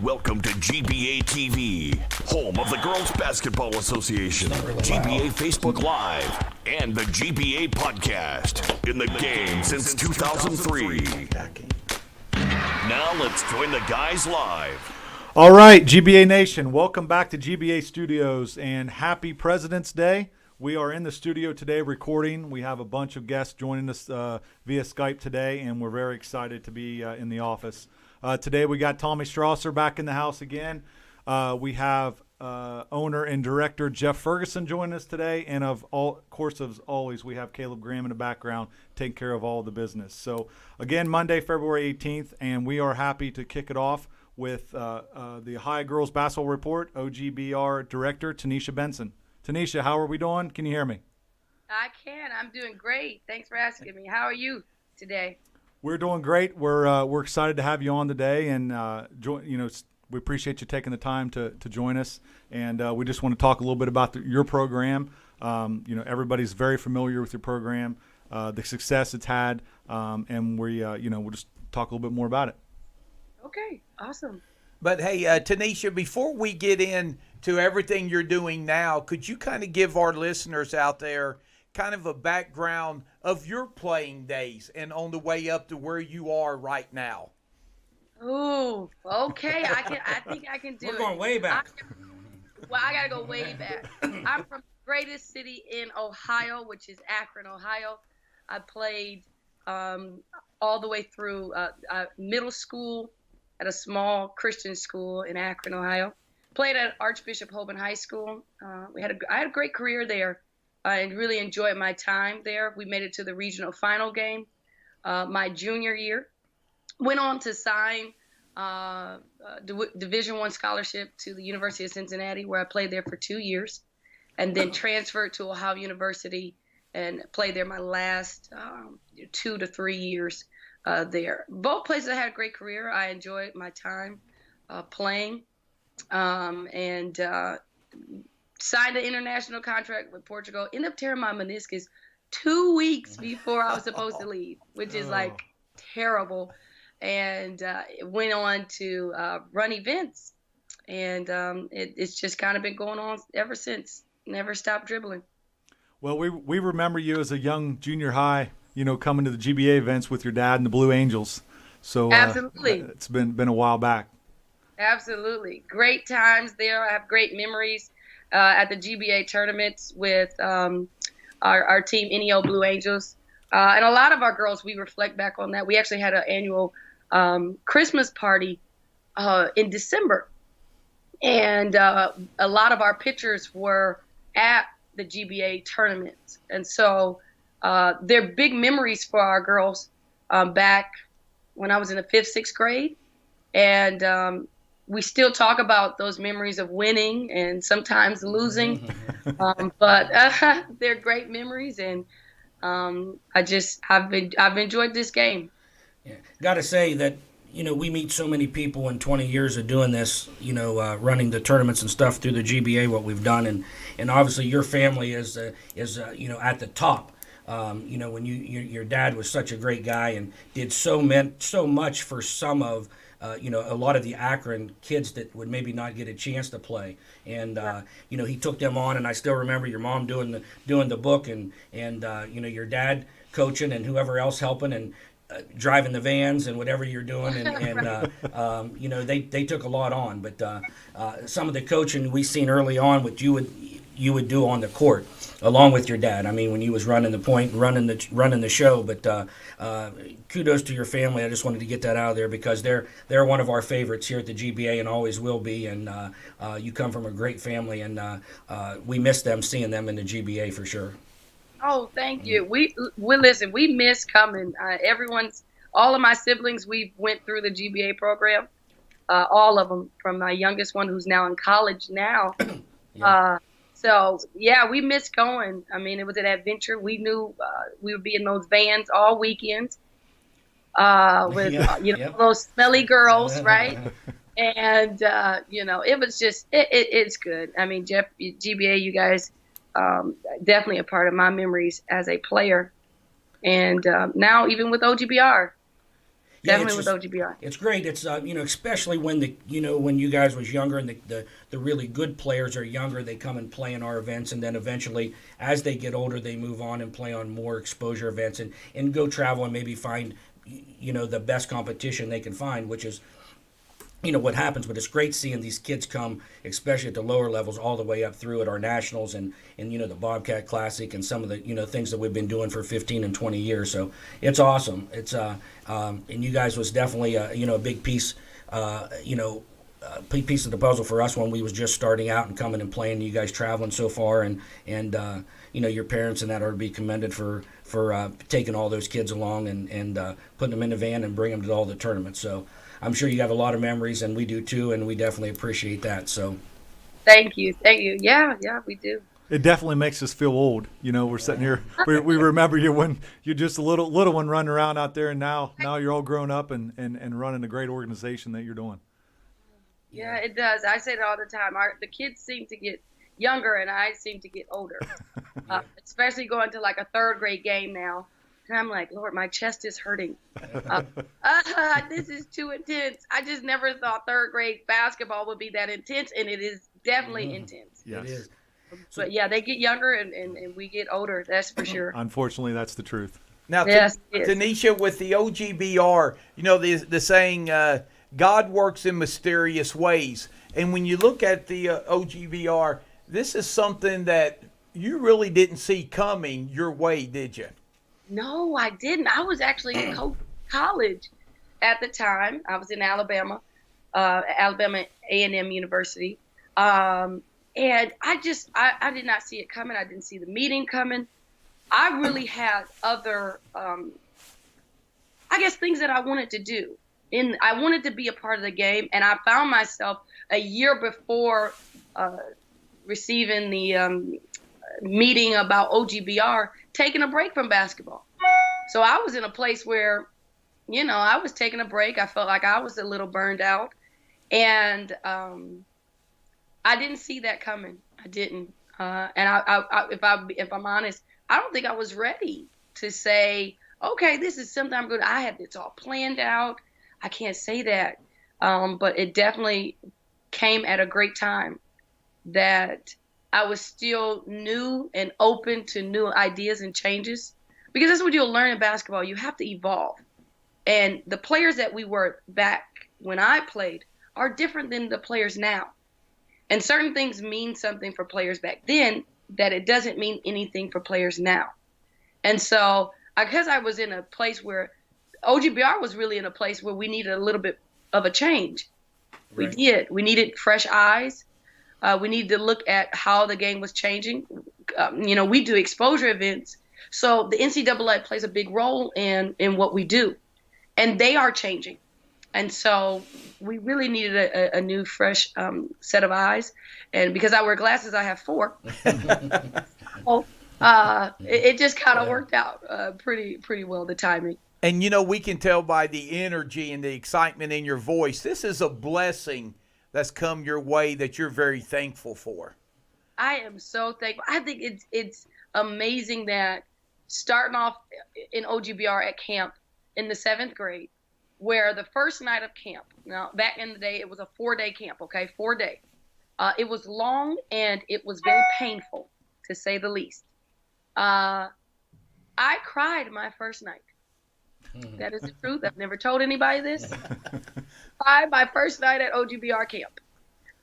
Welcome to GBA TV, home of the Girls Basketball Association, GBA Facebook Live, and the GBA Podcast. In the game since 2003. Now let's join the guys live. All right, GBA Nation, welcome back to GBA Studios, and happy President's Day. We are in the studio today recording. We have a bunch of guests joining us via Skype today, and we're very excited to be in the office. Today we got Tommy Strasser back in the house again. We have owner and director Jeff Ferguson joining us today, and of course, as always, we have Caleb Graham in the background taking care of all the business. So again, Monday, February 18th, and we are happy to kick it off with the High Girls Basketball Report, OGBR Director Tenishia Benson. Tenishia, how are we doing? Can you hear me? I can. I'm doing great. Thanks for asking me. How are you today? We're doing great. We're excited to have you on today, and we appreciate you taking the time to join us. And we just want to talk a little bit about your program. Everybody's very familiar with your program, the success it's had, and we'll just talk a little bit more about it. Okay, awesome. But hey, Tenishia, before we get into everything you're doing now, could you kind of give our listeners out there kind of a background of your playing days and on the way up to where you are right now? Ooh, okay. I think I can do it. We're going way back. I got to go way back. I'm from the greatest city in Ohio, which is Akron, Ohio. I played all the way through middle school at a small Christian school in Akron, Ohio. Played at Archbishop Hoban High School. I had a great career there. I really enjoyed my time there. We made it to the regional final game my junior year. Went on to sign Division I scholarship to the University of Cincinnati, where I played there for 2 years, and then transferred to Ohio University and played there my last 2 to 3 years there. Both places I had a great career. I enjoyed my time playing, and signed an international contract with Portugal. Ended up tearing my meniscus 2 weeks before I was supposed to leave, which is like terrible. And went on to run events, and it's just kind of been going on ever since. Never stopped dribbling. Well, we remember you as a young junior high, coming to the GBA events with your dad and the Blue Angels. So absolutely, it's been a while back. Absolutely, great times there. I have great memories at the GBA tournaments with our team, NEO Blue Angels, and a lot of our girls. We reflect back on that. We actually had an annual Christmas party in December, and a lot of our pictures were at the GBA tournament, and so they're big memories for our girls back when I was in the 5th, 6th grade, and we still talk about those memories of winning and sometimes losing, but they're great memories, and I've enjoyed this game. Yeah. Got to say that, we meet so many people in 20 years of doing this, running the tournaments and stuff through the GBA, what we've done. And obviously your family is at the top. When your dad was such a great guy and did so much for some of, a lot of the Akron kids that would maybe not get a chance to play. And, he took them on, and I still remember your mom doing the book and your dad coaching and whoever else helping and driving the vans and whatever you're doing, and they took a lot on. But some of the coaching we seen early on, what you would do on the court, along with your dad. I mean, when you was running the point, running the show. But kudos to your family. I just wanted to get that out of there because they're one of our favorites here at the GBA and always will be. And you come from a great family, and we miss them, seeing them in the GBA for sure. Oh, thank you. We listen. We miss coming. All of my siblings, we went through the GBA program. All of them, from my youngest one, who's now in college now. Yeah. So yeah, we miss going. I mean, it was an adventure. We knew we would be in those vans all weekend with those smelly girls, right? And it was just it's good. I mean, Jeff, GBA, you guys. Definitely a part of my memories as a player, and now even with OGBR. definitely with OGBR. It's great. It's especially when when you guys was younger and the really good players are younger, they come and play in our events, and then eventually as they get older, they move on and play on more exposure events and go travel and maybe find the best competition they can find, which is what happens. But it's great seeing these kids come, especially at the lower levels, all the way up through at our nationals and the Bobcat Classic and some of the things that we've been doing for 15 and 20 years. So it's awesome. It's and you guys was definitely a big piece piece of the puzzle for us when we was just starting out and coming and playing. You guys traveling so far and your parents and that are to be commended for taking all those kids along and putting them in the van and bringing them to all the tournaments. So I'm sure you have a lot of memories, and we do too, and we definitely appreciate that. So, thank you. Yeah, we do. It definitely makes us feel old. We're sitting here. We remember you when you're just a little one running around out there, and now you're all grown up and running a great organization that you're doing. Yeah, it does. I say it all the time. The kids seem to get younger, and I seem to get older. Especially going to like a third grade game now. And I'm like, Lord, my chest is hurting. This is too intense. I just never thought third grade basketball would be that intense, and it is definitely intense. Yes. It is. But yeah, they get younger and we get older. That's for sure. Unfortunately, that's the truth. Now, yes, Tenishia, with the OGBR, the saying, God works in mysterious ways. And when you look at the OGBR, this is something that you really didn't see coming your way, did you? No, I didn't. I was actually in college at the time. I was in Alabama, Alabama A&M University. And I did not see it coming. I didn't see the meeting coming. I really had other, things that I wanted to do. I wanted to be a part of the game, and I found myself a year before receiving the meeting about OGBR, taking a break from basketball. So I was in a place where, I was taking a break. I felt like I was a little burned out, and I didn't see that coming. I didn't. And if I'm honest, I don't think I was ready to say, okay, this is something I'm good. I had this all planned out. I can't say that. But it definitely came at a great time that I was still new and open to new ideas and changes, because that's what you'll learn in basketball. You have to evolve. And the players that we were back when I played are different than the players now. And certain things mean something for players back then that it doesn't mean anything for players now. And so, because I was in a place where OGBR was really in a place where we needed a little bit of a change. Right. We did. We needed fresh eyes. We needed to look at how the game was changing. We do exposure events, so the NCAA plays a big role in what we do, and they are changing. And so we really needed a new, fresh set of eyes. And because I wear glasses, I have 4. So it just kind of worked out pretty well, the timing. And, we can tell by the energy and the excitement in your voice, this is a blessing that's come your way that you're very thankful for. I am so thankful. I think it's amazing that starting off in OGBR at camp in the 7th grade, where the first night of camp, now back in the day, it was a 4-day camp, okay, 4-day. It was long and it was very painful, to say the least. I cried my first night. That is the truth. I've never told anybody this. My first night at OGBR camp.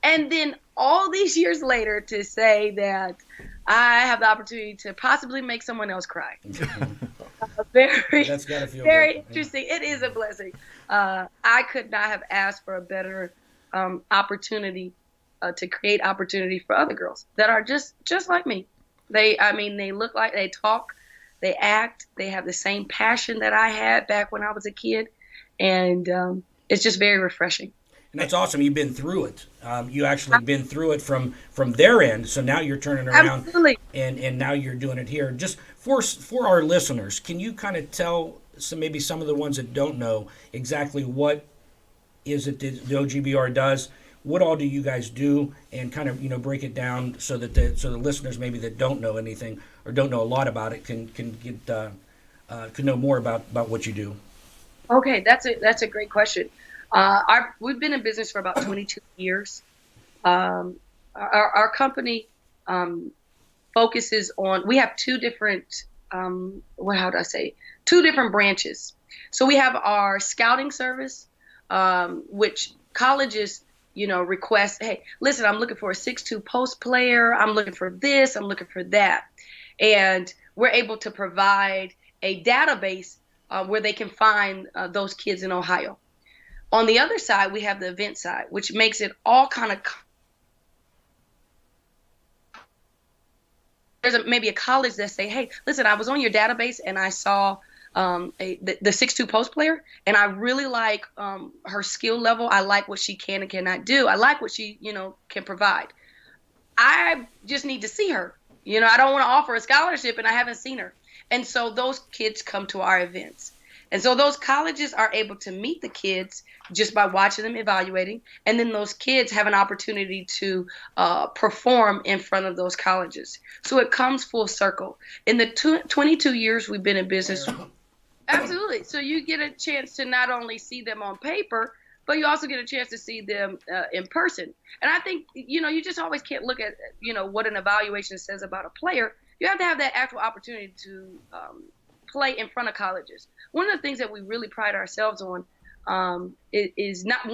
And then all these years later to say that I have the opportunity to possibly make someone else cry. That's gotta feel very good. interesting. It is a blessing. I could not have asked for a better opportunity to create opportunity for other girls that are just like me. They look like, they talk, they act, they have the same passion that I had back when I was a kid, and it's just very refreshing. And that's awesome. You've been through it. You actually been through it from their end. So now you're turning around. Absolutely. And now you're doing it here. Just for our listeners, can you kind of tell maybe some of the ones that don't know exactly what is it that the OGBR does? What all do you guys do? And kind of break it down so that the listeners maybe that don't know anything or don't know a lot about it can know more about what you do. Okay, that's a great question. We've been in business for about 22 years. Our company focuses on. We have two different. How do I say? Two different branches. So we have our scouting service, which colleges, request. Hey, listen, I'm looking for a 6'2" post player. I'm looking for this. I'm looking for that, and we're able to provide a database where they can find those kids in Ohio. On the other side, we have the event side, which makes it all kind of. There's maybe a college that say, hey, listen, I was on your database and I saw the 6'2" post player, and I really like her skill level. I like what she can and cannot do. I like what she, can provide. I just need to see her. I don't want to offer a scholarship and I haven't seen her. And so those kids come to our events. And so those colleges are able to meet the kids just by watching them evaluating. And then those kids have an opportunity to perform in front of those colleges. So it comes full circle. In the 22 years we've been in business, absolutely. So you get a chance to not only see them on paper, but you also get a chance to see them in person. And I think, you just always can't look at, what an evaluation says about a player. You have to have that actual opportunity to play in front of colleges. One of the things that we really pride ourselves on is not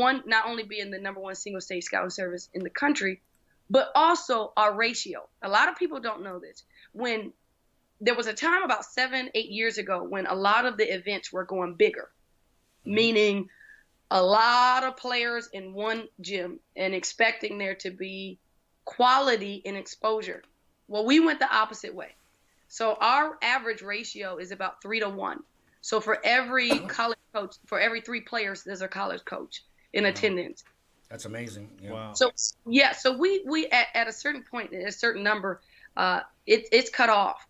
only being the number one single state scouting service in the country, but also our ratio. A lot of people don't know this. When there was a time about 7-8 years ago when a lot of the events were going bigger, meaning a lot of players in one gym and expecting there to be quality and exposure. Well, we went the opposite way. So our average ratio is about 3-to-1. So for every college coach, for every 3 players, there's a college coach in attendance. That's amazing. Yeah. Wow. So we at a certain point, at a certain number, it's cut off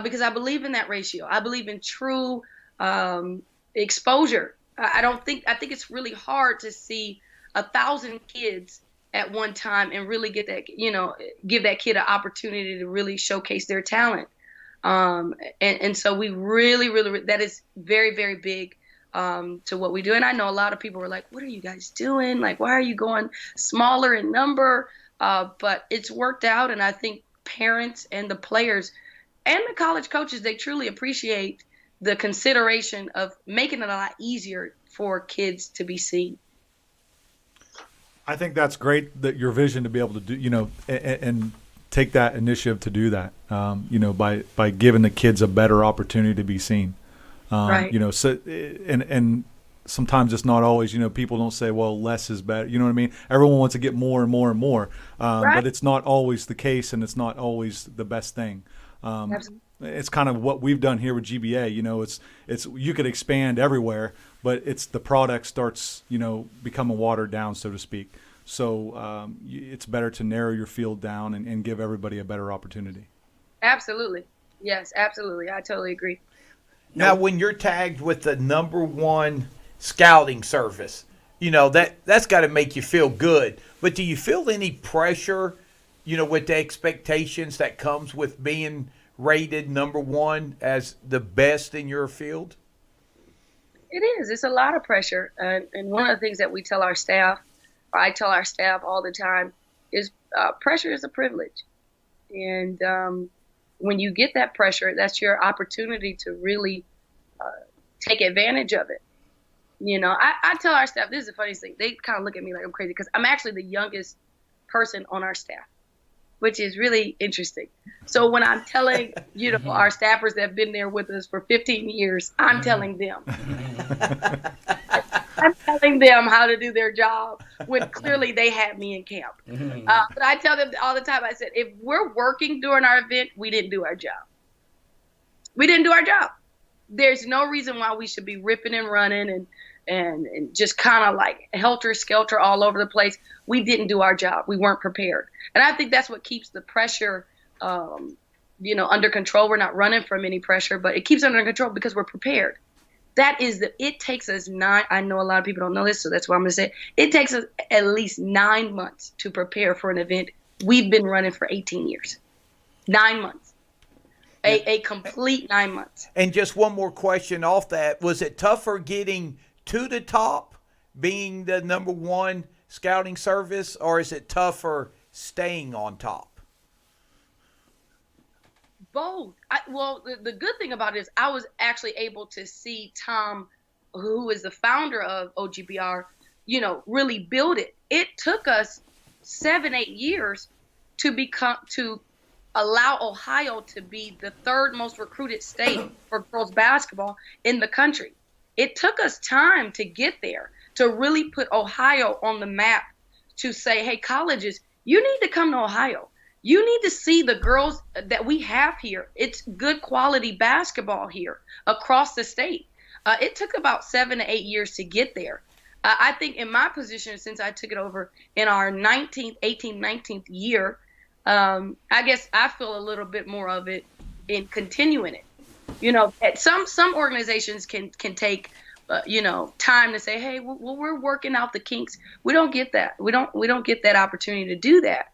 because I believe in that ratio. I believe in true exposure. I think it's really hard to see 1,000 kids at one time and really get that, give that kid an opportunity to really showcase their talent. And so we really, that is very, very big to what we do. And I know a lot of people were like, what are you guys doing? Like, why are you going smaller in number? But it's worked out. And I think parents and the players and the college coaches, they truly appreciate the consideration of making it a lot easier for kids to be seen. I think that's great that your vision to be able to do, and take that initiative to do that, by giving the kids a better opportunity to be seen. Right. So, and sometimes it's not always, people don't say, well, less is better. You know what I mean? Everyone wants to get more and more and more, Right. but it's not always the case, and it's not always the best thing. Absolutely. It's kind of what we've done here with GBA. It's you could expand everywhere, but it's the product starts, becoming watered down, so to speak. So it's better to narrow your field down and give everybody a better opportunity. Absolutely. Yes, absolutely. I totally agree. Now, when you're tagged with the number one scouting service, that's got to make you feel good. But do you feel any pressure, with the expectations that comes with being rated number one as the best in your field? It is. It's a lot of pressure. And one of the things that we tell our staff, or I tell our staff all the time, is pressure is a privilege. And when you get that pressure, that's your opportunity to really take advantage of it. I tell our staff, this is the funniest thing. They kind of look at me like I'm crazy because I'm actually the youngest person on our staff, which is really interesting. So when I'm telling, our staffers that have been there with us for 15 years, I'm telling them. I'm telling them how to do their job when clearly they had me in camp. But I tell them all the time, I said, if we're working during our event, we didn't do our job. We didn't do our job. There's no reason why we should be ripping and running and just kind of like helter-skelter all over the place. We didn't do our job. We weren't prepared. And I think that's what keeps the pressure, under control. We're not running from any pressure, but it keeps it under control because we're prepared. It takes us 9, I know a lot of people don't know this, so that's why I'm going to say it. It takes us at least 9 months to prepare for an event. We've been running for 18 years. 9 months. a complete 9 months. And just one more question off that. Was it tougher getting to the top, being the number one scouting service, or is it tougher staying on top? Both. The good thing about it is I was actually able to see Tom, who is the founder of OGBR, really build it. It took us 7-8 years to allow Ohio to be the third most recruited state for girls basketball in the country. It took us time to get there, to really put Ohio on the map, to say, hey, colleges, you need to come to Ohio. You need to see the girls that we have here. It's good quality basketball here across the state. It took about 7 to 8 years to get there. I think in my position, since I took it over in our 18th, 19th year, I guess I feel a little bit more of it in continuing it. Some organizations can take, time to say, hey, well, we're working out the kinks. We don't get that. We don't get that opportunity to do that.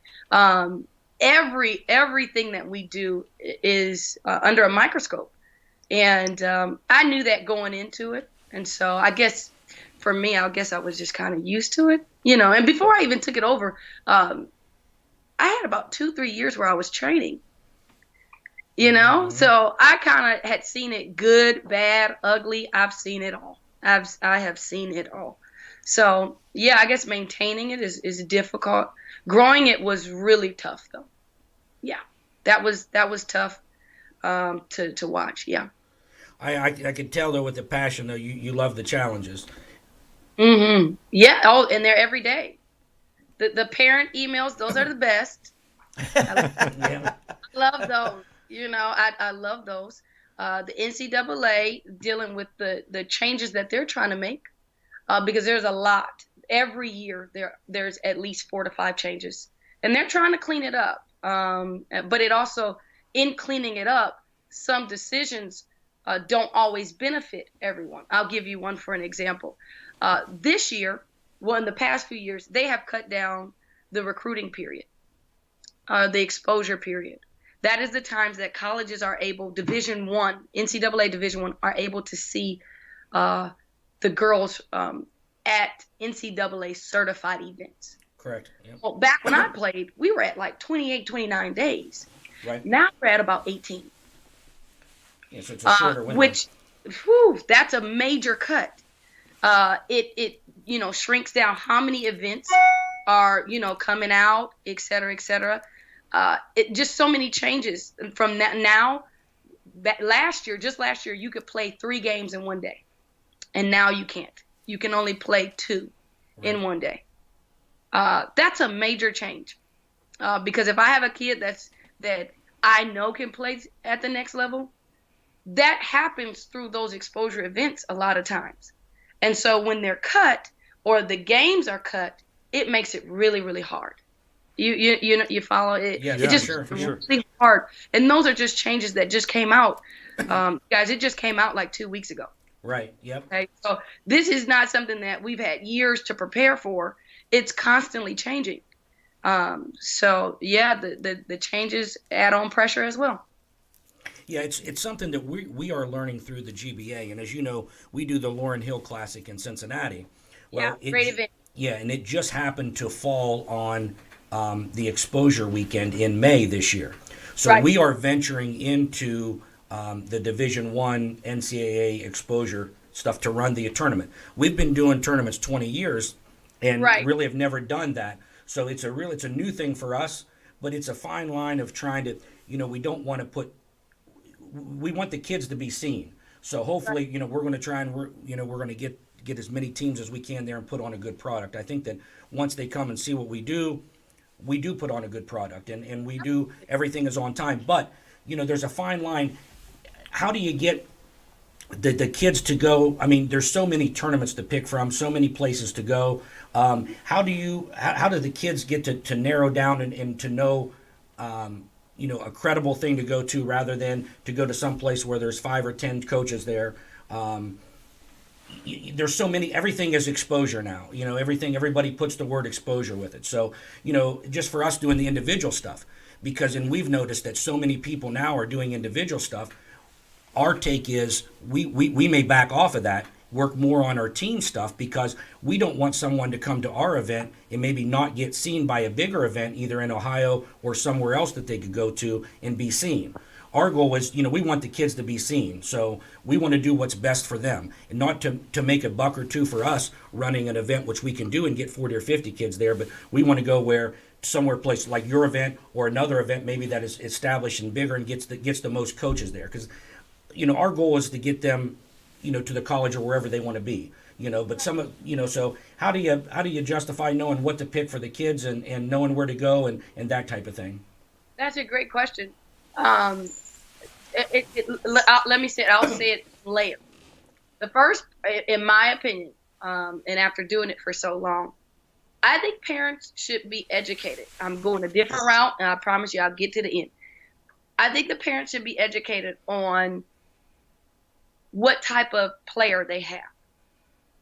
Everything that we do is under a microscope, and I knew that going into it, and so I guess for me, I was just kind of used to it, And before I even took it over, I had about 2-3 years where I was training, So I kind of had seen it good, bad, ugly. I've seen it all. I have seen it all. So yeah, I guess maintaining it is difficult. Growing it was really tough, though. Yeah, that was tough to watch. Yeah. I could tell though with the passion though you love the challenges. Mm-hmm. Yeah. Oh, and they're every day. The parent emails, those are the best. I love those. I love those. The NCAA dealing with the changes that they're trying to make, because there's a lot. Every year there's at least 4 to 5 changes, and they're trying to clean it up. But it also, in cleaning it up, some decisions don't always benefit everyone. I'll give you one for an example. This year, in the past few years, they have cut down the recruiting period, the exposure period. That is the times that colleges are able, Division I, NCAA Division I, are able to see the girls at NCAA certified events. Correct. Yep. Well, back when I played, we were at like 28, 29 days. Right. Now we're at about 18. Yeah, so it's a shorter window. Which, that's a major cut. It shrinks down how many events are, coming out, et cetera, et cetera. It just so many changes from that now. Last year, you could play 3 games in one day, and now you can't. You can only play 2 in one day. That's a major change, because if I have a kid that I know can play at the next level, that happens through those exposure events a lot of times. And so when they're cut or the games are cut, it makes it really, really hard. You follow it? Yeah, it's just really hard. And those are just changes that just came out. Guys, it just came out like 2 weeks ago. Right. Yep. Okay. So this is not something that we've had years to prepare for. It's constantly changing. So yeah, the changes add on pressure as well. Yeah, it's something that we are learning through the GBA, and as you know, we do the Lauryn Hill Classic in Cincinnati. Well, yeah, great event. Yeah, and it just happened to fall on the exposure weekend in May this year. So right. We are venturing into the Division I NCAA exposure stuff to run the tournament. We've been doing tournaments 20 years and right. really have never done that. So it's a new thing for us, but it's a fine line of trying to, we don't want to we want the kids to be seen. So hopefully, right. We're going to try and we're going to get as many teams as we can there and put on a good product. I think that once they come and see what we do put on a good product, and we do, everything is on time. But, there's a fine line. How do you get the kids to go? I mean, there's so many tournaments to pick from, so many places to go. How do the kids get to narrow down and to know, a credible thing to go to rather than to go to some place where there's 5 or 10 coaches there? There's so many, everything is exposure now. Everybody puts the word exposure with it. So, just for us doing the individual stuff, because, and we've noticed that so many people now are doing individual stuff. Our take is we may back off of that, work more on our team stuff, because we don't want someone to come to our event and maybe not get seen by a bigger event either in Ohio or somewhere else that they could go to and be seen. Our goal is, we want the kids to be seen, so we want to do what's best for them, and not to make a buck or two for us running an event, which we can do and get 40 or 50 kids there, but we want to go where somewhere place like your event or another event maybe that is established and bigger and gets the most coaches there, because our goal is to get them to the college or wherever they want to be, but so how do you justify knowing what to pick for the kids and knowing where to go and that type of thing? That's a great question. Let me say it. I'll say it later. The first, in my opinion, and after doing it for so long, I think parents should be educated. I'm going a different route, and I promise you I'll get to the end. I think the parents should be educated on what type of player they have.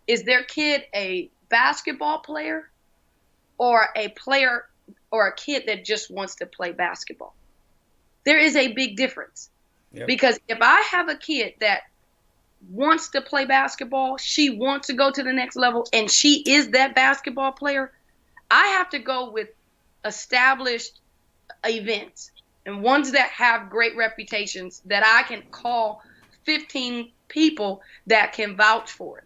Is their kid a basketball player or a player or a kid that just wants to play basketball? There is a big difference. Yep. Because if I have a kid that wants to play basketball, she wants to go to the next level, and she is that basketball player, I have to go with established events and ones that have great reputations that I can call 15 people that can vouch for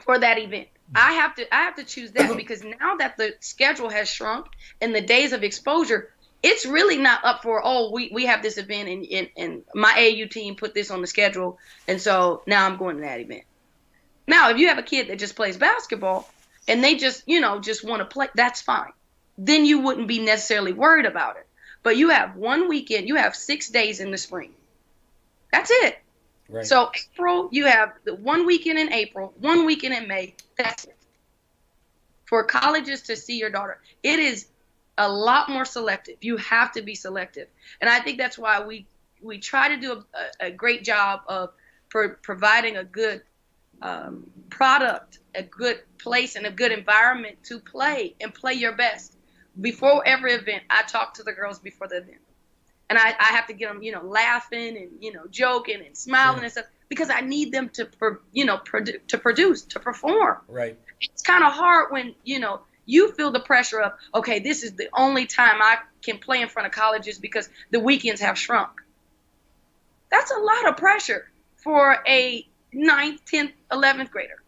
that event. I have to choose that, because now that the schedule has shrunk and the days of exposure, it's really not up for, we have this event and my AAU team put this on the schedule, and so now I'm going to that event. Now, if you have a kid that just plays basketball and they just want to play, that's fine. Then you wouldn't be necessarily worried about it. But you have one weekend, you have 6 days in the spring. That's it. Right. So April, you have the 1 weekend in April, 1 weekend in May. That's it. For colleges to see your daughter, it is a lot more selective. You have to be selective. And I think that's why we try to do a great job of providing a good product, a good place, and a good environment to play and play your best. Before every event, I talk to the girls before the event. And I have to get them, laughing and, joking and smiling and stuff, because I need them to produce, to perform. Right. It's kind of hard when, you feel the pressure of, okay, this is the only time I can play in front of colleges because the weekends have shrunk. That's a lot of pressure for a 9th, 10th, 11th grader.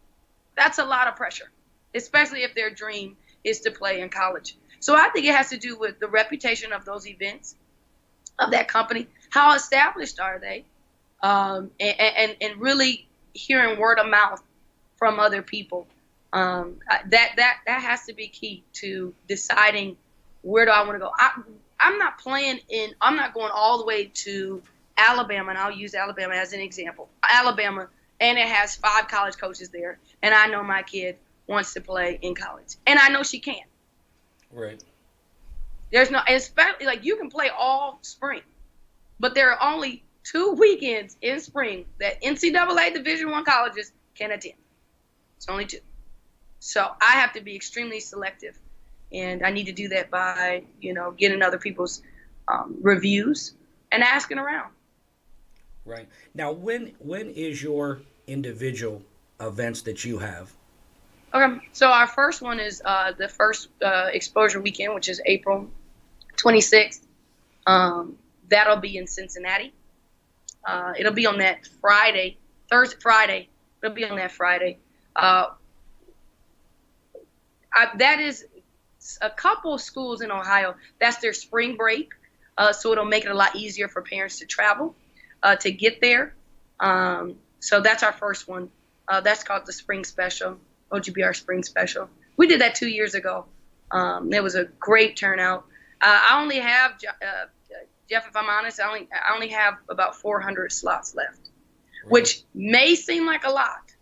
That's a lot of pressure, especially if their dream is to play in college. So I think it has to do with the reputation of those events, of that company. How established are they? And really hearing word of mouth from other people. That has to be key to deciding where do I want to go. I'm not going all the way to Alabama, and I'll use Alabama as an example. Alabama, and it has 5 college coaches there, and I know my kid wants to play in college, and I know she can. Right. There's no, especially like you can play all spring, but there are only 2 weekends in spring that NCAA Division I colleges can attend. It's only 2. So I have to be extremely selective, and I need to do that by, getting other people's reviews and asking around. Right. Now, when is your individual events that you have? Okay, so our first one is the first exposure weekend, which is April 26th. That'll be in Cincinnati. It'll be on that Friday. It'll be on that Friday. That is a couple of schools in Ohio. That's their spring break, so it'll make it a lot easier for parents to travel to get there. So that's our first one. That's called the Spring Special, OGBR Spring Special. We did that 2 years ago. It was a great turnout. I only have, Jeff, if I'm honest, I only have about 400 slots left, right, which may seem like a lot,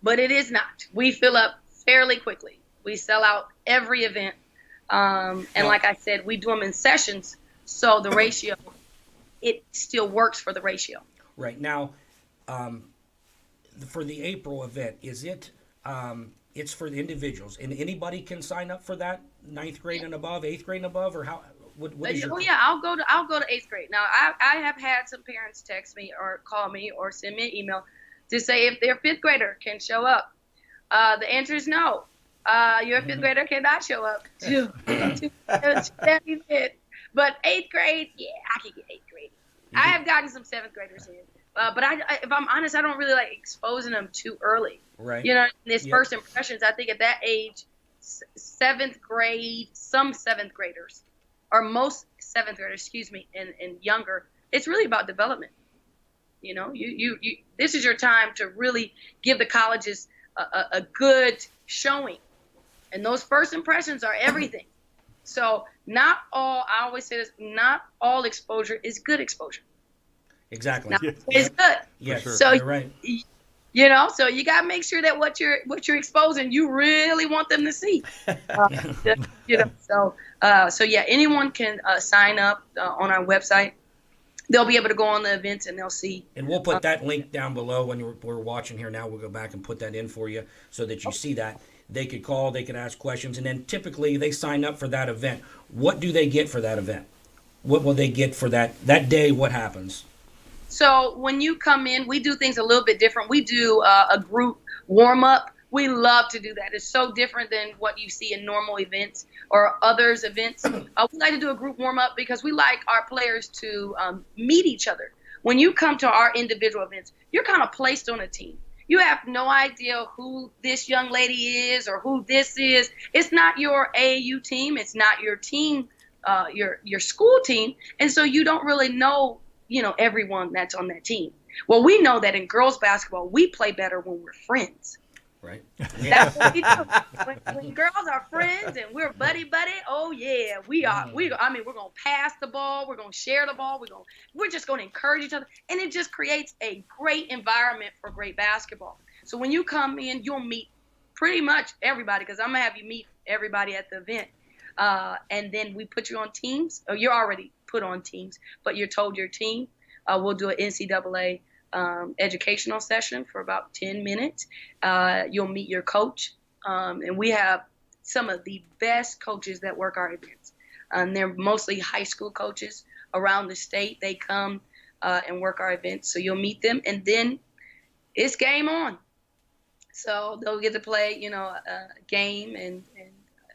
but it is not. We fill up fairly quickly. We sell out every event. And like I said, we do them in sessions, so the ratio, it still works for the ratio. Right. Now, for the April event, is it, it's for the individuals, and anybody can sign up for that, 9th grade and above, 8th grade and above, or how? What is your? Oh yeah, I'll go to 8th grade. Now I have had some parents text me or call me or send me an email to say if their 5th grader can show up. The answer is no. Your 5th grader cannot show up to that event. But 8th grade, yeah, I can get 8th grade. I have gotten some 7th graders in, but if I'm honest, I don't really like exposing them too early. Right. You know, this first impressions. I think at that age, 7th grade, some 7th graders, or most 7th graders, and younger, it's really about development. You know, you this is your time to really give the colleges a good showing, and those first impressions are everything. So I always say this, not all exposure is good exposure. Exactly. It's good. Yes, sure. So you're right. You know, so you got to make sure that what you're exposing, you really want them to see. You know, so yeah, anyone can sign up on our website. They'll be able to go on the events and they'll see. And we'll put that link down below when we're watching here now. We'll go back and put that in for you so that you see that. They could call, they could ask questions, and then typically they sign up for that event. What do they get for that event? What will they get for that day? What happens? So when you come in, we do things a little bit different. We do a group warm-up. We love to do that. It's so different than what you see in normal events or others events. We like to do a group warm-up because we like our players to meet each other. When you come to our individual events, you're kind of placed on a team. You have no idea who this young lady is or who this is. It's not your AAU team. It's not your team, your school team. And so you don't really know, everyone that's on that team. Well, we know that in girls basketball, we play better when we're friends. Right. That's what we do. When girls are friends and we're buddy, oh yeah, we are. We're gonna pass the ball. We're gonna share the ball. We're just gonna encourage each other, and it just creates a great environment for great basketball. So when you come in, you'll meet pretty much everybody because I'm gonna have you meet everybody at the event, and then we put you on teams. Or you're already put on teams, but you're told your team. We'll do an NCAA. Educational session for about 10 minutes. You'll meet your coach, and we have some of the best coaches that work our events. They're mostly high school coaches around the state. They come and work our events, so you'll meet them, and then it's game on. So they'll get to play, a game and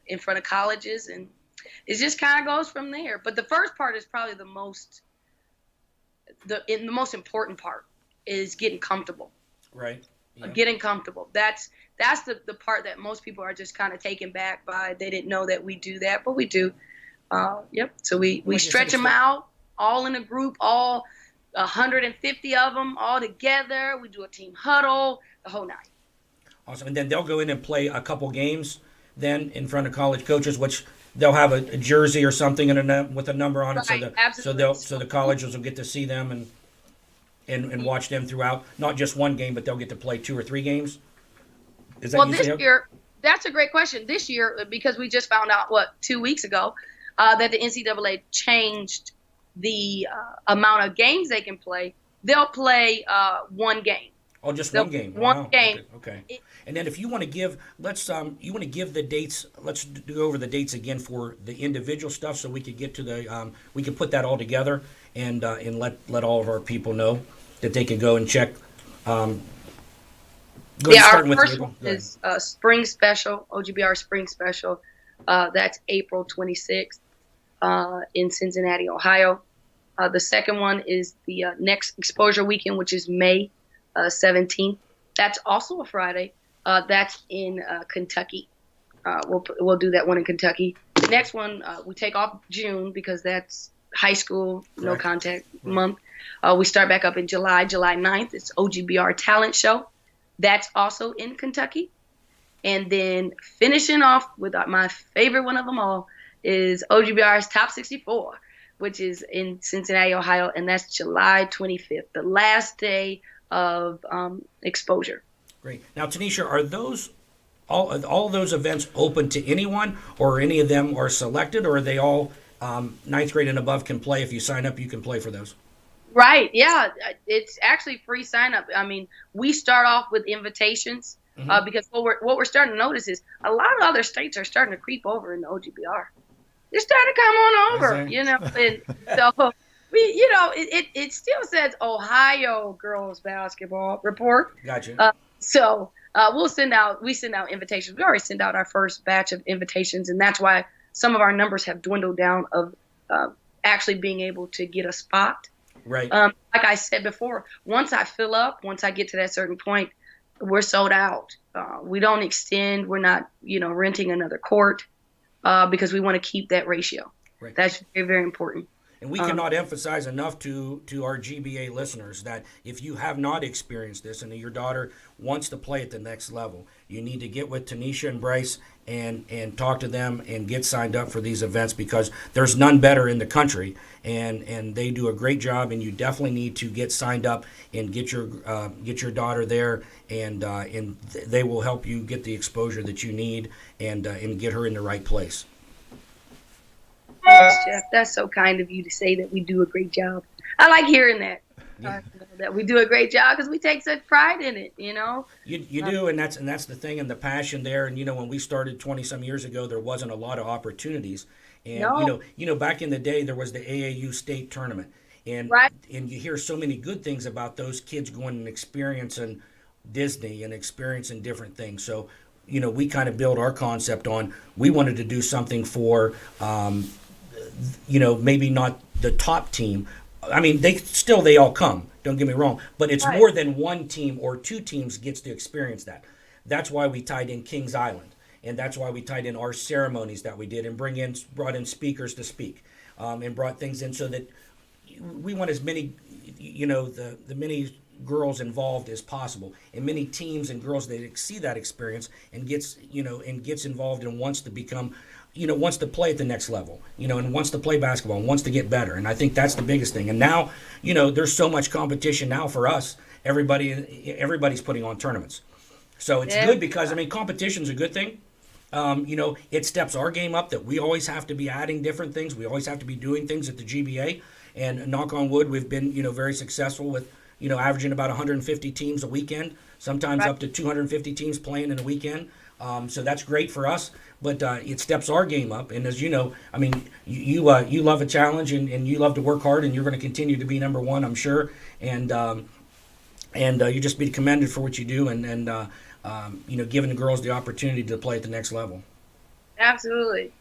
in front of colleges, and it just kind of goes from there. But the first part is probably the most important part. Is getting comfortable. Right. Yeah. Getting comfortable. That's the part that most people are just kind of taken back by. They didn't know that we do that, but we do. Yep. So we stretch them out all in a group, all 150 of them all together. We do a team huddle, the whole night. Awesome. And then they'll go in and play a couple games then in front of college coaches, which they'll have a jersey or something with a number on it. Right. So the colleges will get to see them and watch them throughout, not just one game, but they'll get to play 2 or 3 games? Is that this year, that's a great question. This year, because we just found out, 2 weeks ago, that the NCAA changed the amount of games they can play. They'll play one game. Oh, just one game. One game. Okay. And then if you want to give, you want to give the dates. Let's go over the dates again for the individual stuff, so we could get to we can put that all together and let all of our people know that they can go and check. Our first one is Spring Special, OGBR Spring Special. That's April 26th in Cincinnati, Ohio. The second one is the next Exposure Weekend, which is May 17th. That's also a Friday. That's in Kentucky. We'll do that one in Kentucky. The next one, we take off June because that's high school, no contact month. We start back up in July 9th. It's OGBR Talent Show. That's also in Kentucky. And then finishing off with my favorite one of them all is OGBR's Top 64, which is in Cincinnati, Ohio, and that's July 25th, the last day of exposure. Great. Now, Tenishia, are those all those events open to anyone, or any of them are selected, or are they all 9th grade and above can play? If you sign up, you can play for those. Right. Yeah. It's actually free sign up. I mean, we start off with invitations because what we're starting to notice is a lot of other states are starting to creep over in the OGBR. just try to come on over, Exactly. And so it still says Ohio girls basketball report. Gotcha. We send out invitations. We already sent out our first batch of invitations, and that's why some of our numbers have dwindled down of actually being able to get a spot. Right. Like I said before, once I fill up, once I get to that certain point, we're sold out. We don't extend. We're not, renting another court because we want to keep that ratio. Right. That's very, very important. And we cannot emphasize enough to our GBA listeners that if you have not experienced this and your daughter wants to play at the next level, you need to get with Tenishia and Bryce and talk to them and get signed up for these events, because there's none better in the country, and they do a great job, and you definitely need to get signed up and get your daughter there, and they will help you get the exposure that you need and get her in the right place. Thanks, Jeff. That's so kind of you to say that we do a great job. I like hearing that. Yeah. That we do a great job because we take such pride in it, You do, and that's the thing, and the passion there. And when we started 20-some years ago, there wasn't a lot of opportunities. And No. back in the day, there was the AAU state tournament, and Right. and you hear so many good things about those kids going and experiencing Disney and experiencing different things. So we kind of build our concept on, we wanted to do something for maybe not the top team. I mean, they all come, don't get me wrong, but it's Right. more than one team or two teams gets to experience that. That's why we tied in Kings Island, and that's why we tied in our ceremonies that we did and brought in speakers to speak, and brought things in so that we want as many, the many girls involved as possible, and many teams and girls that see that experience and gets involved and wants to become, wants to play at the next level, and wants to play basketball and wants to get better. And I think that's the biggest thing. And now, there's so much competition now for us. Everybody's putting on tournaments. So it's good because, competition's a good thing. It steps our game up, that we always have to be adding different things. We always have to be doing things at the GBA. And knock on wood, we've been, very successful with, averaging about 150 teams a weekend, sometimes Right. up to 250 teams playing in a weekend. So that's great for us, but it steps our game up. And as you know, you love a challenge, and you love to work hard, and you're going to continue to be number one, I'm sure. And you just be commended for what you do, and giving the girls the opportunity to play at the next level. Absolutely.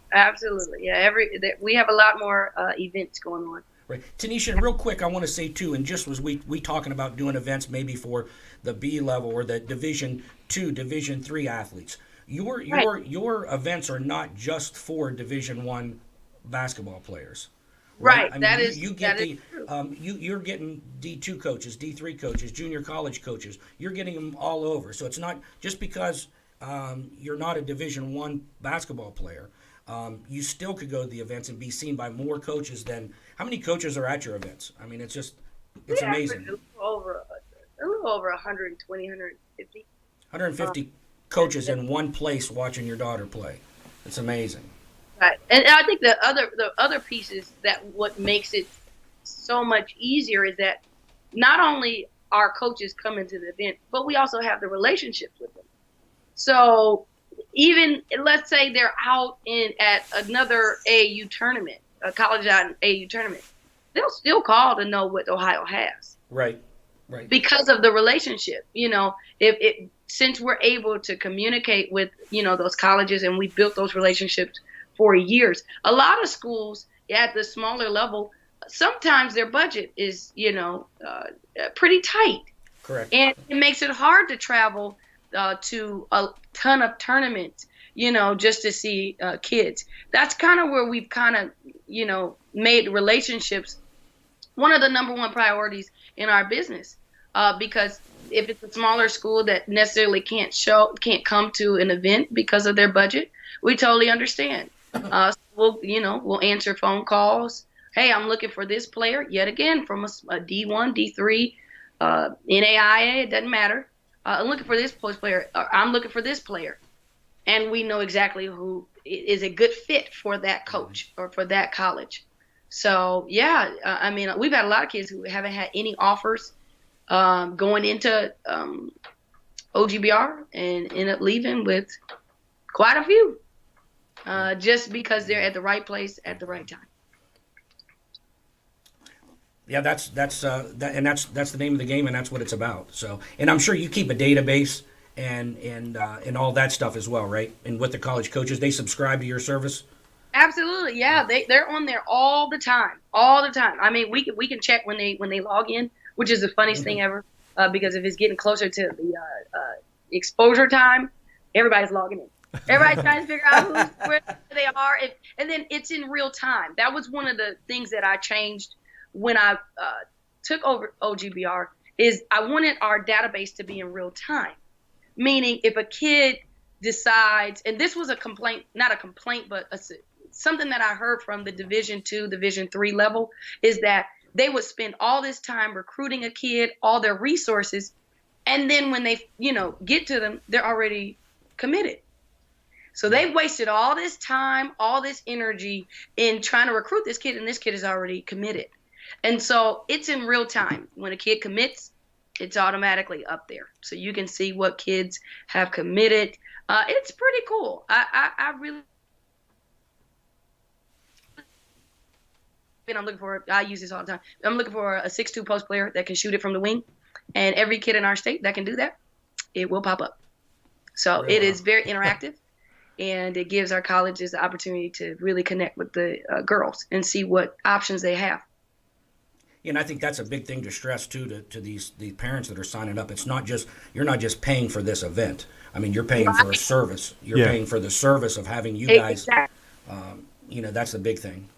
Yeah, we have a lot more events going on. Right. Tenishia, and real quick, I want to say, too, and just was we talking about doing events maybe for the B level or the Division II, Division III athletes. Your events are not just for Division I basketball players. Right. That is true. You're getting D2 coaches, D3 coaches, junior college coaches. You're getting them all over. So it's not just because you're not a Division I basketball player. You still could go to the events and be seen by more coaches than. How many coaches are at your events? It's amazing. A little over 120, 150. 150 coaches in one place watching your daughter play. It's amazing. Right, and I think the other pieces that what makes it so much easier is that not only our coaches come into the event, but we also have the relationships with them. So even let's say they're out at another AAU tournament, a college AAU tournament, they'll still call to know what Ohio has. Right. Because of the relationship, since we're able to communicate with those colleges, and we built those relationships for years. A lot of schools at the smaller level, sometimes their budget is pretty tight. Correct. And it makes it hard to travel to a ton of tournaments, just to see kids. That's kind of where we've kind of, made relationships one of the number one priorities in our business. Because if it's a smaller school that necessarily can't come to an event because of their budget, we totally understand. We'll answer phone calls. Hey, I'm looking for this player, yet again, from a D1, D3, NAIA, it doesn't matter. I'm looking for this player. I'm looking for this player. And we know exactly who is a good fit for that coach or for that college. So, yeah, we've had a lot of kids who haven't had any offers going into OGBR and end up leaving with quite a few. just because they're at the right place at the right time. Yeah, that's the name of the game, and that's what it's about. So, and I'm sure you keep a database and all that stuff as well, right? And with the college coaches, they subscribe to your service. Absolutely, yeah. They're on there all the time, all the time. I mean, we can check when they log in, which is the funniest thing ever, because if it's getting closer to the exposure time, everybody's logging in. Everybody's trying to figure out where they are, and then it's in real time. That was one of the things that I changed when I took over OGBR. Is I wanted our database to be in real time, meaning if a kid decides, and this was a complaint, not a complaint, but something that I heard from the Division II, Division III level, is that they would spend all this time recruiting a kid, all their resources, and then when they, get to them, they're already committed. So they've wasted all this time, all this energy in trying to recruit this kid, and this kid is already committed. And so it's in real time. When a kid commits, it's automatically up there. So you can see what kids have committed. It's pretty cool. I really, I'm looking for, I use this all the time. I'm looking for a 6'2" post player that can shoot it from the wing. And every kid in our state that can do that, it will pop up. So it is very interactive. And it gives our colleges the opportunity to really connect with the girls and see what options they have. And I think that's a big thing to stress too to these parents that are signing up. It's not just, you're not just paying for this event. I mean, you're paying for a service. You're paying for the service of having you guys. That's the big thing.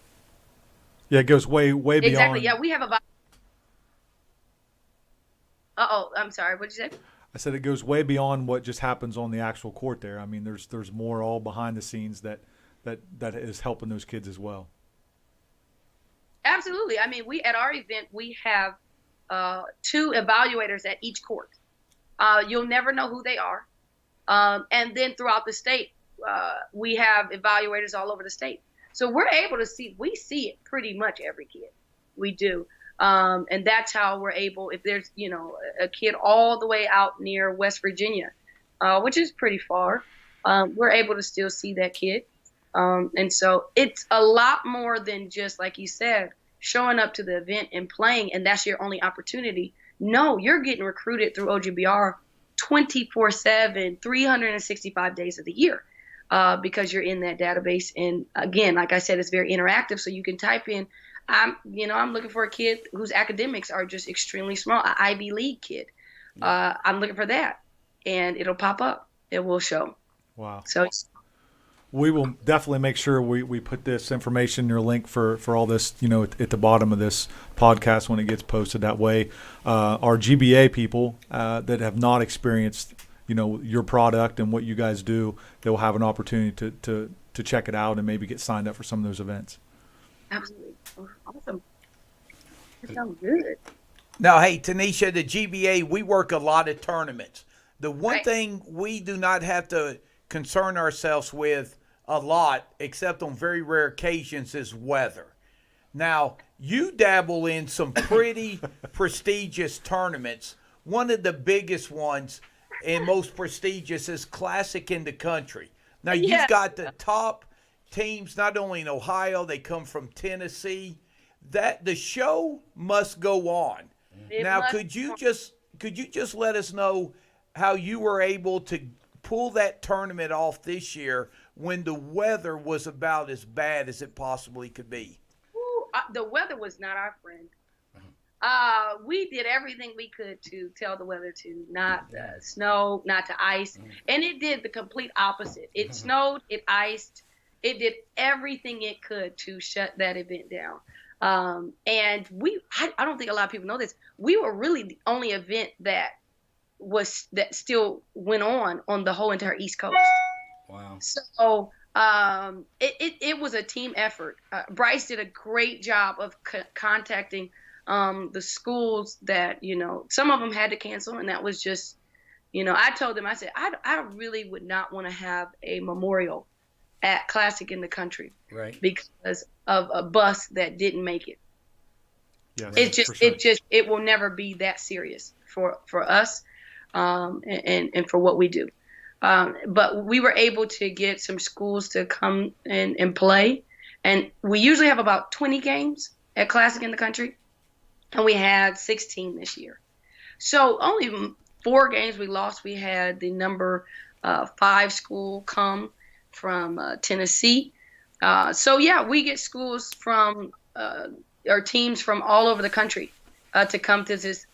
Yeah, it goes way beyond. Exactly. Yeah, we have about. I'm sorry. What'd you say? I said it goes way beyond what just happens on the actual court there. I mean, there's more all behind the scenes that is helping those kids as well. Absolutely. I mean, at our event, we have 2 evaluators at each court. You'll never know who they are. And then throughout the state, we have evaluators all over the state. So we're able to we see it pretty much every kid. We do. And that's how we're able, if there's, a kid all the way out near West Virginia, which is pretty far, we're able to still see that kid. And so it's a lot more than just, like you said, showing up to the event and playing, and that's your only opportunity. No, you're getting recruited through OGBR 24/7, 365 days of the year, because you're in that database. And again, like I said, it's very interactive. So you can type in, I'm looking for a kid whose academics are just extremely small, an Ivy League kid. I'm looking for that, and it'll pop up. It will show. Wow. So we will definitely make sure we put this information, your link for all this, at the bottom of this podcast when it gets posted. That way, our GBA people that have not experienced, your product and what you guys do, they'll have an opportunity to check it out and maybe get signed up for some of those events. Absolutely. Awesome. That sounds good. Now, hey, Tenishia, the GBA, we work a lot of tournaments. The one thing we do not have to concern ourselves with a lot, except on very rare occasions, is weather. Now, you dabble in some pretty prestigious tournaments. One of the biggest ones and most prestigious is Classic in the Country. Now, you've got the top teams, not only in Ohio, they come from Tennessee. That the show must go on. Could you just let us know how you were able to pull that tournament off this year when the weather was about as bad as it possibly could be? The weather was not our friend. We did everything we could to tell the weather to not snow, not to ice, and it did the complete opposite. It snowed, it iced, it did everything it could to shut that event down. And I don't think a lot of people know this. We were really the only event that still went on the whole entire East Coast. Wow. So it was a team effort. Bryce did a great job of contacting the schools that, some of them had to cancel, and that was just, I told them, I said, I really would not want to have a memorial at Classic in the Country, right? Because of a bus that didn't make it. Yes, It will never be that serious for us, and for what we do. But we were able to get some schools to come in and play. And we usually have about 20 games at Classic in the country. And we had 16 this year. So only 4 games we lost. We had the number 5 school come from Tennessee. So yeah, we get schools from or teams from all over the country to come to this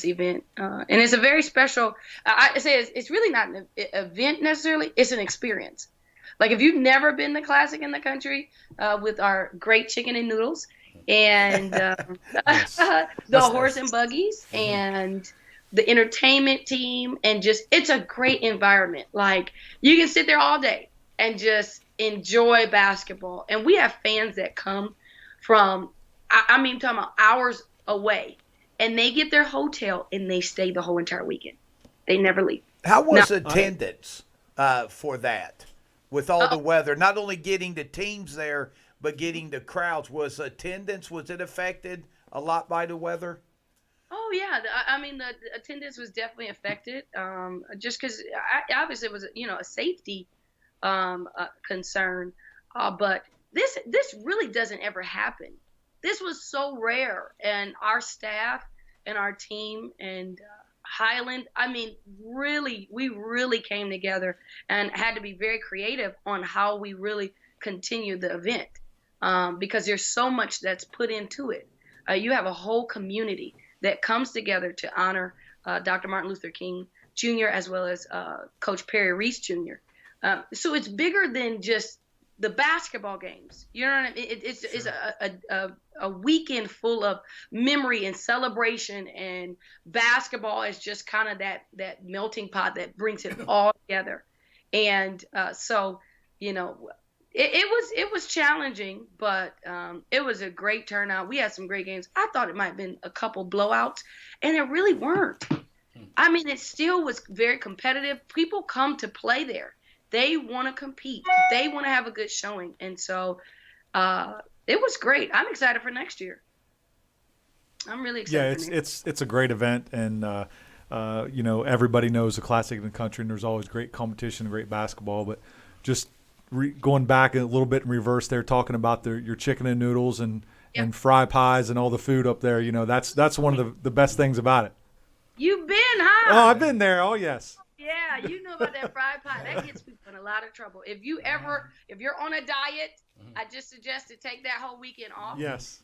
event, and it's a very special. I say it's really not an event necessarily; it's an experience. Like if you've never been to Classic in the country with our great chicken and noodles and the horse and buggies and the entertainment team, and just it's a great environment. Like you can sit there all day and just enjoy basketball. And we have fans that come from, I mean, talking about hours away, and they get their hotel and they stay the whole entire weekend. They never leave. How was attendance for that with all the weather? Not only getting the teams there, but getting the crowds. Was it affected a lot by the weather? Oh, yeah. I mean, the attendance was definitely affected just because obviously it was, a safety concern. But this really doesn't ever happen. This was so rare, and our staff and our team and Highland, I mean, we really came together and had to be very creative on how we really continue the event because there's so much that's put into it. You have a whole community that comes together to honor Dr. Martin Luther King Jr. as well as Coach Perry Reese Jr. So it's bigger than just the basketball games. You know what I mean? It's a weekend full of memory and celebration, and basketball is just kind of that melting pot that brings it all together. And so, it was challenging, but it was a great turnout. We had some great games. I thought it might have been a couple blowouts, and it really weren't. I mean, it still was very competitive. People come to play there. They want to compete. They want to have a good showing. And so it was great. I'm excited for next year. I'm really excited. Yeah, it's a great event, and everybody knows the Classic in the country, and there's always great competition, great basketball. But just going back a little bit in reverse there, talking about your chicken and noodles and fry pies and all the food up there, that's one of the best things about it. You've been, huh? Oh, I've been there. Oh, yes. Yeah, you know about that fried pie. That gets people in a lot of trouble. If you're on a diet, I just suggest to take that whole weekend off. Yes.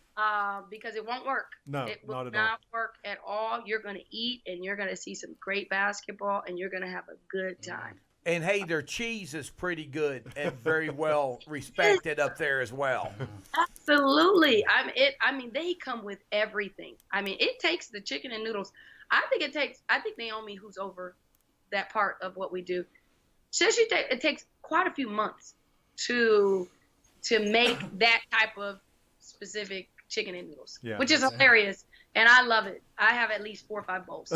Because it won't work. No, it will not at not all. work at all. You're going to eat, and you're going to see some great basketball, and you're going to have a good time. And hey, their cheese is pretty good and very well respected up there as well. Absolutely. I mean, they come with everything. I mean, it takes the chicken and noodles. I think Naomi, who's over that part of what we do, says it takes quite a few months to make that type of specific chicken and noodles, which is hilarious. And I love it. I have at least 4 or 5 bowls.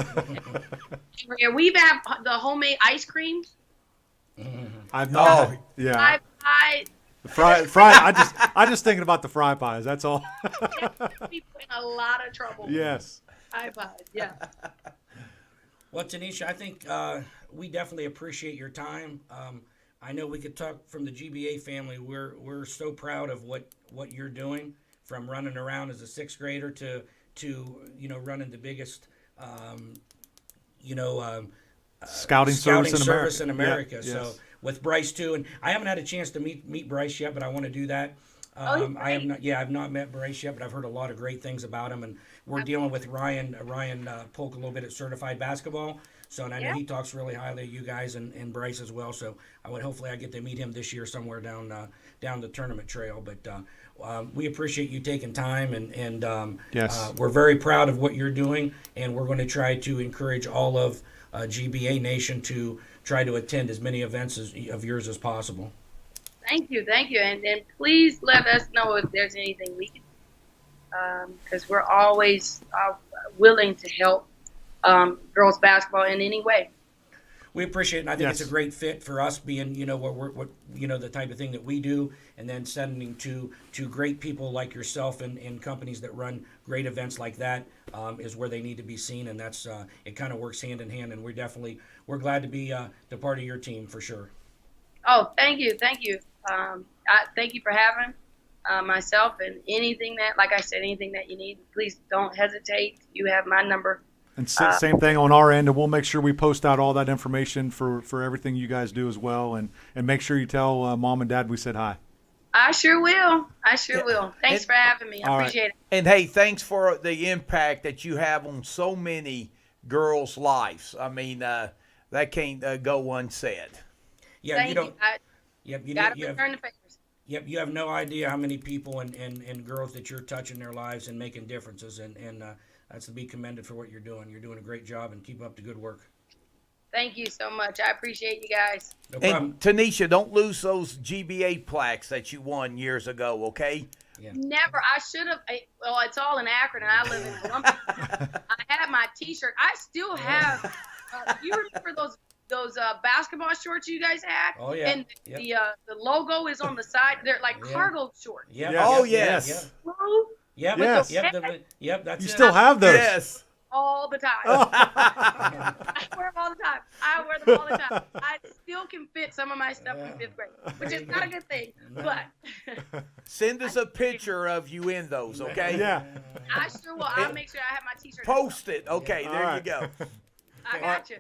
We've had the homemade ice cream. I've not. Yeah. The fry. I just thinking about the fry pies. That's all. People in a lot of trouble. Yes. Fry pies. Yeah. Well, Tenishia, I think we definitely appreciate your time. I know we could talk from the GBA family. We're so proud of what you're doing, from running around as a 6th grader to running the biggest scouting service in America. Yeah, So yes. with Bryce too, and I haven't had a chance to meet Bryce yet, but I want to do that. I've not met Bryce yet, but I've heard a lot of great things about him, and we're dealing with Ryan Polk a little bit at Certified Basketball. So, and I know he talks really highly of you guys and Bryce as well. So hopefully I get to meet him this year somewhere down the tournament trail. But we appreciate you taking time, and yes. We're very proud of what you're doing, and we're going to try to encourage all of GBA Nation to try to attend as many events of yours as possible. Thank you, and please let us know if there's anything we can, because we're always willing to help girls basketball in any way. We appreciate it, and I think Yes. it's a great fit for us being, what the type of thing that we do, and then sending to great people like yourself and companies that run great events like that is where they need to be seen, and that's it kind of works hand in hand, and we're glad to be the part of your team for sure. Oh, thank you. Thank you for having myself, and anything that you need, please don't hesitate. You have my number. And same thing on our end, and we'll make sure we post out all that information for everything you guys do as well, and make sure you tell Mom and Dad we said hi. I sure will. Thanks for having me. I appreciate it. And hey, thanks for the impact that you have on so many girls' lives. I mean, that can't go unsaid. Yeah, Thank you don't. you. Yep, Gotta return the favors. Yep, you have no idea how many people and girls that you're touching their lives and making differences, and that's to be commended for what you're doing. You're doing a great job, and keep up the good work. Thank you so much. I appreciate you guys. No problem. And Tenishia, don't lose those GBA plaques that you won years ago, okay? Yeah. Never. I should have. Well, it's all in Akron, and I live in Columbus. I had my T-shirt. I still have. You remember those basketball shorts you guys had? Oh, yeah. And Yep. the logo is on the side. They're like cargo shorts. Yep. Yeah. Oh, Yep. yes. Yep. Yep. Yes. Yep. That's You it. still have those? Yes. All the time. I wear them all the time. I still can fit some of my stuff from 5th grade, which is not a good thing, but Send us a picture of you in those, okay? Yeah. I sure will. I'll make sure I have my T-shirt. Post it. Okay, All there right. you go. I got you.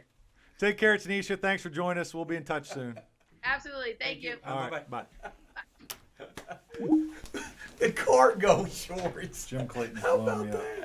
Take care, Tenishia. Thanks for joining us. We'll be in touch soon. Absolutely. Thank you. All right. Bye. The cargo shorts. Jim Clayton's How blowing about me up. that?